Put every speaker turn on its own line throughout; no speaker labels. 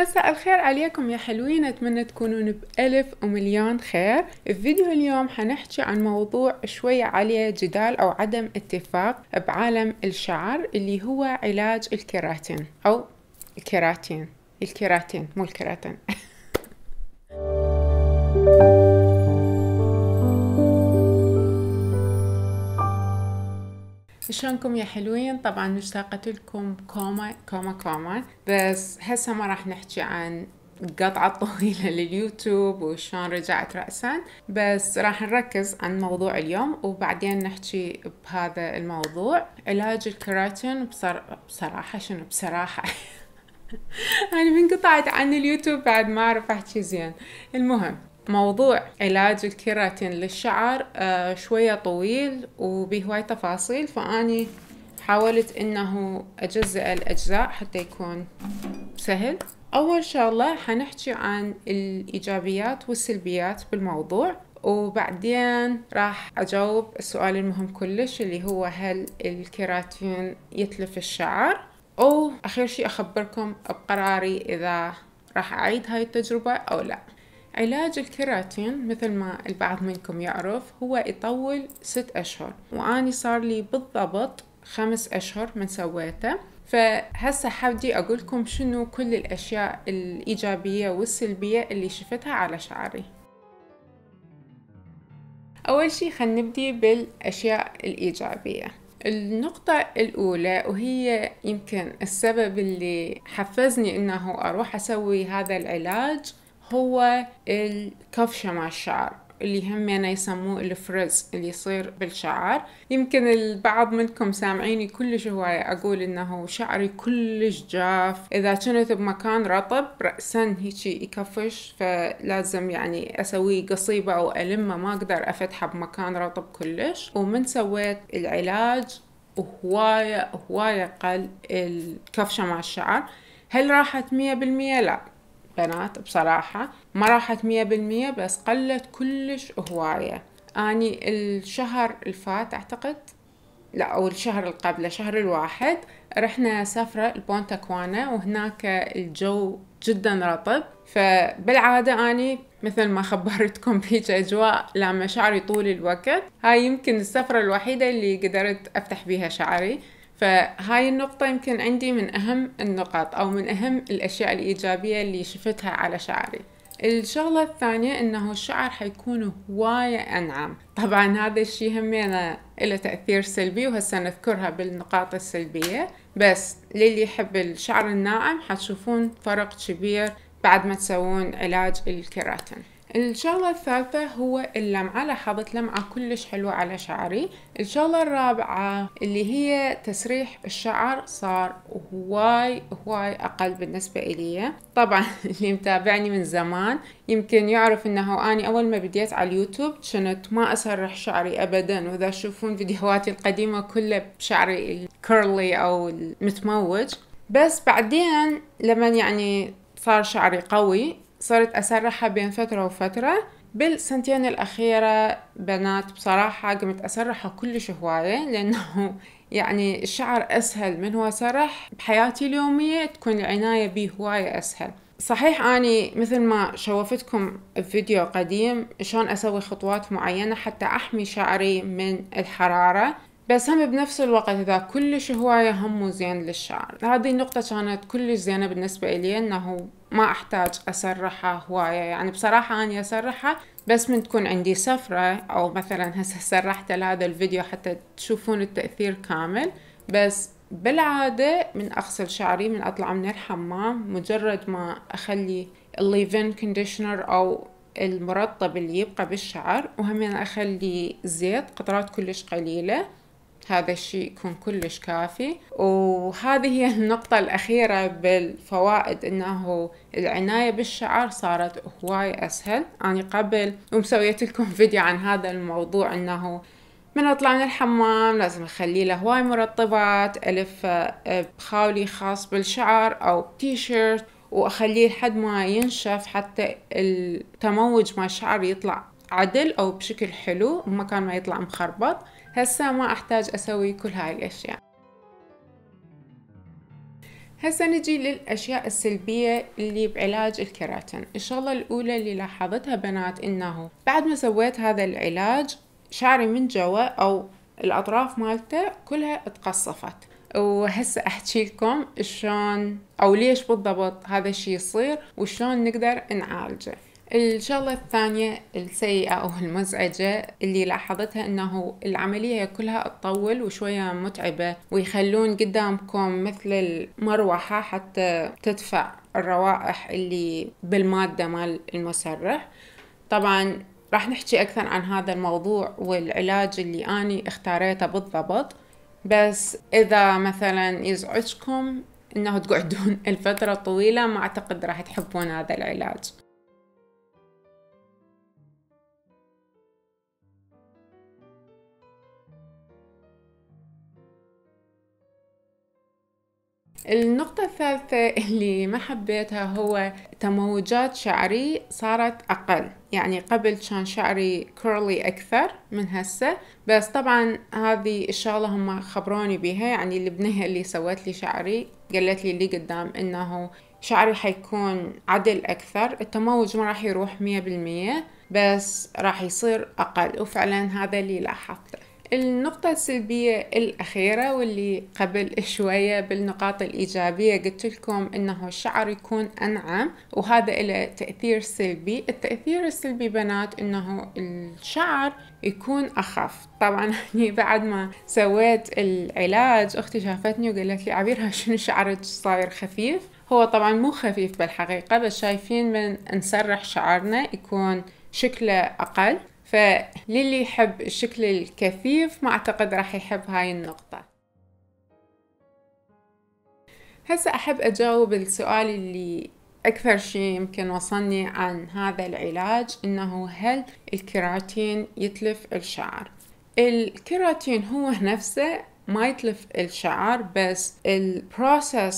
مساء الخير عليكم يا حلوين، أتمنى تكونون بألف ومليون خير. في فيديو اليوم حنحكي عن موضوع شوية عليه جدال أو عدم اتفاق بعالم الشعر، اللي هو علاج الكيراتين أو الكيراتين مو الكيراتين. شلونكم يا حلوين؟ طبعا مشتاقة لكم كوما بس هسه ما راح نحكي عن قطعة طويلة لليوتيوب وشلون رجعت رأسا، بس راح نركز عن موضوع اليوم وبعدين نحكي بهذا الموضوع. علاج الكيراتين بصراحة أنا منقطعت عن اليوتيوب بعد ما أعرف أحكي زين. المهم، موضوع علاج الكيراتين للشعر شوية طويل وبهواي تفاصيل، فأني حاولت إنه أجزء الأجزاء حتى يكون سهل. أول شغلة حنحكي عن الإيجابيات والسلبيات بالموضوع، وبعدين راح أجاوب السؤال المهم كلش اللي هو هل الكيراتين يتلف الشعر، أو آخر شي أخبركم بقراري إذا راح أعيد هاي التجربة أو لا. علاج الكيراتين مثل ما البعض منكم يعرف هو يطول 6 أشهر، وأني صار لي بالضبط 5 أشهر من سويته. فهسه حابدي أقولكم شنو كل الأشياء الإيجابية والسلبية اللي شفتها على شعري. أول شي خلينا نبدي بالأشياء الإيجابية. النقطة الأولى، وهي يمكن السبب اللي حفزني إنه أروح أسوي هذا العلاج، هو الكفشة مع الشعر اللي همينه يسموه الفرز اللي يصير بالشعر. يمكن البعض منكم سامعيني كلش هواية أقول إنه شعري كلش جاف، إذا كنت بمكان رطب رأسا هيجي يكفش، فلازم يعني أسوي قصيبة أو ألمة، ما أقدر أفتحه بمكان رطب كلش. ومن سويت العلاج هواية قل الكفشة مع الشعر. هل راحت 100%؟ لا بنات، بصراحة ما راحت 100%، بس قلت كلش هواية. أني الشهر الفات أعتقد، لا أو الشهر القبله، شهر الواحد، رحنا سفرة البونتا كوانا، وهناك الجو جدا رطب. فبالعادة أني مثل ما خبرتكم بيج أجواء لما شعري طول الوقت، هاي يمكن السفرة الوحيدة اللي قدرت أفتح بيها شعري. فهاي النقطة يمكن عندي من أهم النقاط أو من أهم الأشياء الإيجابية اللي شفتها على شعري. الشغلة الثانية إنه الشعر حيكون هواية أنعم. طبعا هذا الشي همينه له تأثير سلبي، وهسه نذكرها بالنقاط السلبية. بس للي يحب الشعر الناعم حتشوفون فرق كبير بعد ما تسوون علاج الكيراتين. الشغلة الثالثة هو اللمعة. لاحظت لمعة كلش حلوة على شعري. الشغلة الرابعة اللي هي تسريح الشعر، صار هواي أقل بالنسبة إلي. طبعا اللي متابعني من زمان يمكن يعرف إنه أنا أول ما بديت على اليوتيوب كنت ما أسرح شعري أبدا، وإذا تشوفون فيديوهاتي القديمة كلها بشعري الكيرلي أو المتموج. بس بعدين لما يعني صار شعري قوي صرت أسرحها بين فترة وفترة. بالسنتين الأخيرة بنات بصراحة قمت أسرحها كلش هواية، لأنه يعني الشعر أسهل من هو سرح بحياتي اليومية، تكون العناية بيه هواية أسهل. صحيح أني مثل ما شوفتكم بفيديو قديم شلون أسوي خطوات معينة حتى أحمي شعري من الحرارة، بس هم بنفس الوقت إذا كلش هواية هم زين للشعر. هذه النقطة كانت كلش زينة بالنسبة إلي، إنه ما أحتاج أسرحها هواية. يعني بصراحة أنا أسرحها بس من تكون عندي سفرة، أو مثلا هسه سرحت لهذا الفيديو حتى تشوفون التأثير كامل. بس بالعادة من أغسل شعري من أطلع من الحمام، مجرد ما أخلي الليفين كونديشنر أو المرطب اللي يبقى بالشعر، وهمين أخلي زيت قطرات كلش قليلة، هذا الشيء يكون كلش كافي. وهذه هي النقطة الأخيرة بالفوائد، إنه العناية بالشعر صارت هواي أسهل. أنا قبل ومسويت لكم فيديو عن هذا الموضوع، إنه من أطلع من الحمام لازم أخلي له هواي مرطبات، ألف بخاولي خاص بالشعر أو تيشيرت، وأخليه لحد ما ينشف حتى التموج مع الشعر يطلع عدل أو بشكل حلو ومكان ما يطلع مخربط. هسه ما أحتاج أسوي كل هاي الأشياء. هسا نجي للأشياء السلبية اللي بعلاج الكيراتين. الشغلة الأولى اللي لاحظتها بنات إنه بعد ما سويت هذا العلاج شعري من جوا أو الأطراف مالته كلها اتقصفت. وهسه أحكي لكم شلون أو ليش بالضبط هذا الشي يصير وشلون نقدر نعالجه. الشغلة الثانية السيئة أو المزعجة اللي لاحظتها إنه العملية كلها تطول وشوية متعبة، ويخلون قدامكم مثل المروحة حتى تدفع الروائح اللي بالمادة مال المسرح. طبعا راح نحكي أكثر عن هذا الموضوع والعلاج اللي أنا اختاريته بالضبط، بس إذا مثلا يزعجكم إنه تقعدون الفترة طويلة ما أعتقد راح تحبون هذا العلاج. النقطة الثالثة اللي ما حبيتها هو تموجات شعري صارت أقل. يعني قبل كان شعري كيرلي أكثر من هسه، بس طبعا هذه الشغلة هم خبروني بيها. يعني البنية اللي سوت لي شعري قالت لي اللي قدام إنه شعري حيكون عدل أكثر، التموج ما راح يروح 100% بس راح يصير أقل، وفعلا هذا اللي لاحظته. النقطة السلبية الأخيرة واللي قبل شوية بالنقاط الإيجابية قلت لكم إنه الشعر يكون أنعم، وهذا له تأثير سلبي. التأثير السلبي بنات إنه الشعر يكون أخف. طبعا بعد ما سويت العلاج أختي شافتني وقالت لي عبيرها شنو شعرك صاير خفيف. هو طبعا مو خفيف بالحقيقة، بس شايفين من نسرح شعرنا يكون شكله أقل، فللي يحب الشكل الكثيف ما أعتقد راح يحب هاي النقطة. هسا أحب أجاوب السؤال اللي أكثر شيء يمكن وصلني عن هذا العلاج، إنه هل الكيراتين يتلف الشعر؟ الكيراتين هو نفسه ما يتلف الشعر، بس البروسس.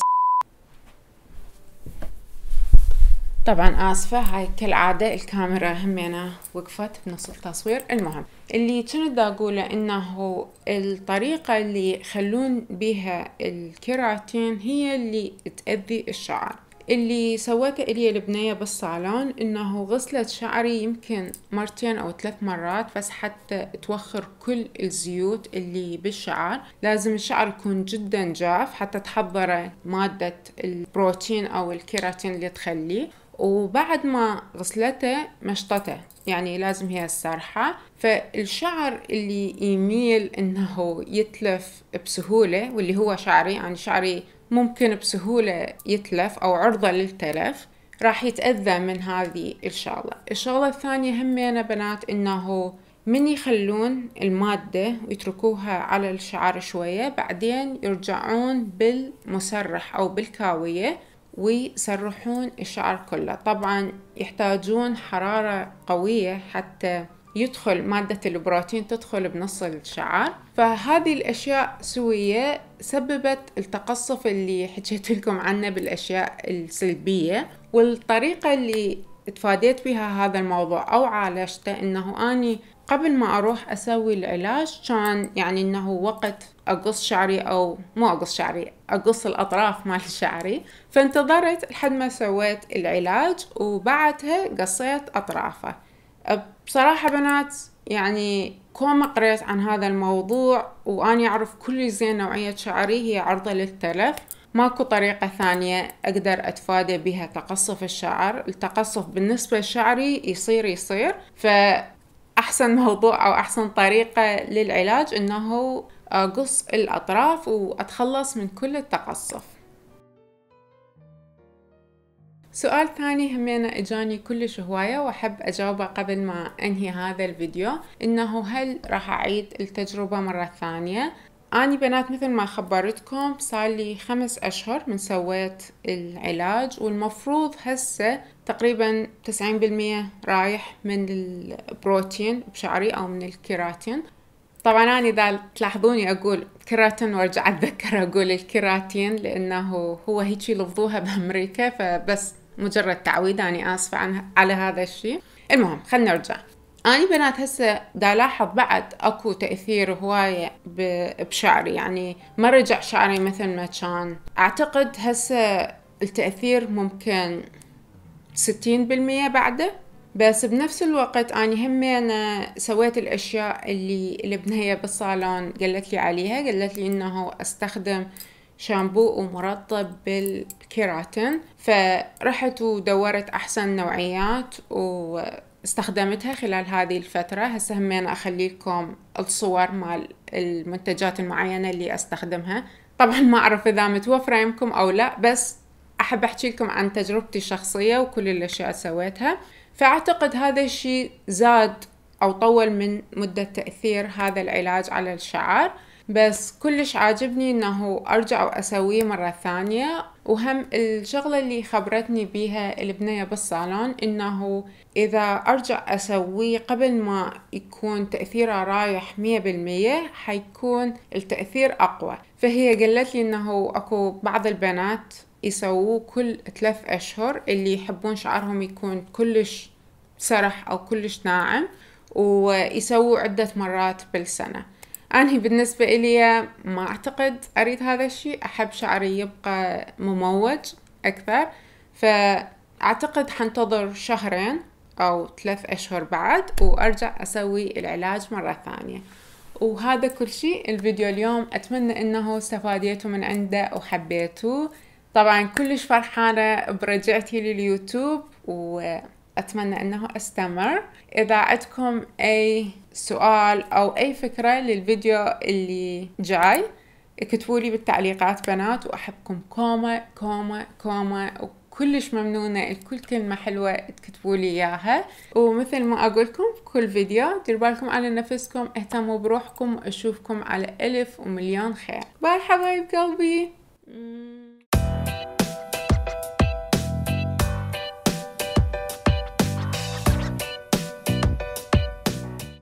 طبعا آسفة، هاي كالعادة الكاميرا همينة وقفت بنص التصوير. المهم اللي كنت دا أقوله إنه الطريقة اللي يخلون بيها الكيراتين هي اللي تأذي الشعر. اللي سوته إلي البنية بالصالون إنه غسلت شعري يمكن 2 أو 3 مرات بس حتى توخر كل الزيوت اللي بالشعر. لازم الشعر يكون جدا جاف حتى تحضر مادة البروتين أو الكيراتين اللي تخليه، وبعد ما غسلته مشطته، يعني لازم هي السرحة. فالشعر اللي يميل إنه يتلف بسهولة واللي هو شعري، يعني شعري ممكن بسهولة يتلف أو عرضة للتلف، راح يتأذى من هذه الشغلة. الشغلة الثانية همينة بنات إنه من يخلون المادة ويتركوها على الشعر شوية بعدين يرجعون بالمسرح أو بالكاوية ويسرحون الشعر كله. طبعا يحتاجون حرارة قوية حتى يدخل مادة البروتين تدخل بنص الشعر. فهذه الأشياء سوية سببت التقصف اللي حكيت لكم عنه بالأشياء السلبية. والطريقة اللي اتفاديت بها هذا الموضوع أو عالجته إنه أني قبل ما أروح أسوي العلاج كان يعني إنه وقت أقص شعري أو مو أقص شعري، أقص الأطراف مال شعري، فانتظرت لحد ما سويت العلاج وبعدها قصيت أطرافه. بصراحة بنات يعني كوما قريت عن هذا الموضوع وأني أعرف كل زين نوعية شعري هي عرضة للتلف، ماكو طريقة ثانية أقدر أتفادى بها تقصف الشعر. التقصف بالنسبة لشعري يصير فأحسن موضوع أو أحسن طريقة للعلاج إنه أقص الأطراف وأتخلص من كل التقصف. سؤال ثاني همينة إجاني كلش هواية وأحب أجاوبه قبل ما أنهي هذا الفيديو، إنه هل راح أعيد التجربة مرة ثانية؟ أني بنات مثل ما خبرتكم صار لي 5 أشهر من سويت العلاج، والمفروض هسه تقريبا 90% رايح من البروتين بشعري أو من الكيراتين. طبعا أنا إذا تلاحظوني أقول كيراتين وارجع أتذكر أقول الكيراتين لأنه هو هيك لفظوها بأمريكا، فبس مجرد تعويض. أنا آسفة على هذا الشيء. المهم خلنا نرجع. أنا بنات هسه دا لاحظ بعد أكو تأثير هواية بشعري، يعني ما رجع شعري مثل ما كان. أعتقد هسه التأثير ممكن 60% بعده. بس بنفس الوقت أنا أنا سويت الأشياء اللي البنية بالصالون قالت لي عليها. قالت لي إنه أستخدم شامبو ومرطب بالكيراتين، فرحت ودورت أحسن نوعيات واستخدمتها خلال هذه الفترة. هسه همين أخلي لكم الصور مال المنتجات المعينة اللي أستخدمها. طبعا ما أعرف إذا متوفرة يمكم أو لا، بس أحب أحكي لكم عن تجربتي الشخصية وكل الأشياء سويتها. فأعتقد هذا الشيء زاد أو طول من مدة تأثير هذا العلاج على الشعر، بس كلش عاجبني إنه أرجع وأسويه مرة ثانية. وهم الشغلة اللي خبرتني بيها البنية بالصالون إنه إذا أرجع أسويه قبل ما يكون تأثيره رايح 100% حيكون التأثير أقوى. فهي قالت لي إنه أكو بعض البنات يسووه كل 3 أشهر، اللي يحبون شعرهم يكون كلش سرح أو كلش ناعم، ويسووه عدة مرات بالسنة. أنا بالنسبة إلي ما أعتقد أريد هذا الشيء، أحب شعري يبقى مموج أكثر. فأعتقد حنتظر 2 شهر أو 3 أشهر بعد وأرجع أسوي العلاج مرة ثانية. وهذا كل شيء الفيديو اليوم. أتمنى أنه استفاديتوا من عنده وحبيتوه. طبعا كلش فرحانة برجعتي لليوتيوب وأتمنى أنه أستمر. إذا عندكم أي سؤال أو أي فكرة للفيديو اللي جاي اكتبولي بالتعليقات بنات، وأحبكم كومة كومة كومة، وكلش ممنونة لكل كلمة حلوة تكتبولي إياها. ومثل ما أقولكم كل فيديو دير بالكم على نفسكم، اهتموا بروحكم، وأشوفكم على 1000 ومليون خير. باي حبايب قلبي.